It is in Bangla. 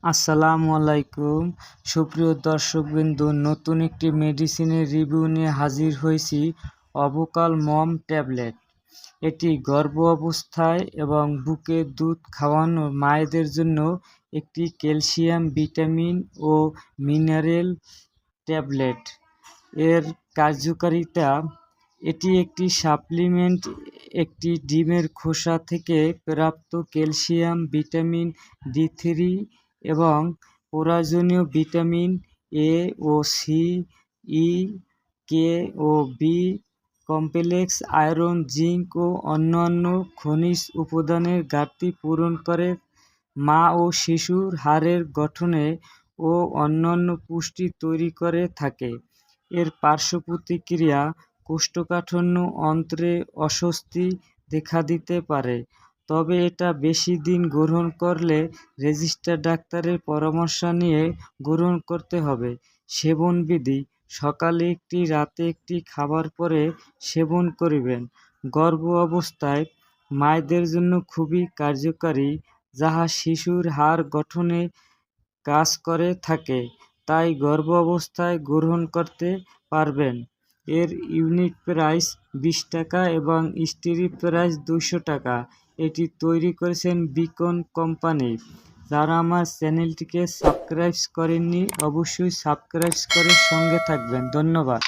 আসসালামু আলাইকুম সুপ্রিয় দর্শকবৃন্দ, নতুন একটি মেডিসিনের রিভিউ নিয়ে হাজির হয়েছি। অবকাল মম ট্যাবলেট। এটি গর্ভ অবস্থায় এবং বুকে দুধ খাওয়ানো মায়েদের জন্য একটি ক্যালসিয়াম, ভিটামিন ও মিনারেল ট্যাবলেট। এর কার্যকারিতা: এটি একটি সাপ্লিমেন্ট। একটি ডিমের খোসা থেকে প্রাপ্ত ক্যালসিয়াম, ভিটামিন ডি3 এবং প্রয়োজনীয় ভিটামিন এ ও সি, ই, কে ও বি কমপ্লেক্স, আয়রন, জিঙ্ক ও অন্যান্য খনিজ উপাদানের ঘাটতি পূরণ করে। মা ও শিশুর হাড়ের গঠনে ও অন্যান্য পুষ্টি তৈরি করে থাকে। এর পার্শ্ব প্রতিক্রিয়া: কোষ্ঠকাঠিন্য, অন্ত্রে অস্বস্তি দেখা দিতে পারে, তবে এটা বেশি দিন গ্রহণ করলে রেজিস্টার্ড ডাক্তারের পরামর্শ নিয়ে গ্রহণ করতে হবে। সেবনবিধি: সকালে একটি, রাতে একটি, খাবার পরে সেবন করিবেন। গর্ভ অবস্থায় মায়েদের জন্য খুবই কার্যকারী, যাহা শিশুর হাড় গঠনে কাজ করে থাকে, তাই গর্ভ অবস্থায় গ্রহণ করতে পারবেন। এর ইউনিট প্রাইস 20 টাকা এবং স্ট্রি প্রাইস 200 টাকা। এটি তৈরি করেছেন বিকন কোম্পানি। যারা আমার চ্যানেলটিকে সাবস্ক্রাইব করেননি, অবশ্যই সাবস্ক্রাইব করে সঙ্গে থাকবেন। ধন্যবাদ।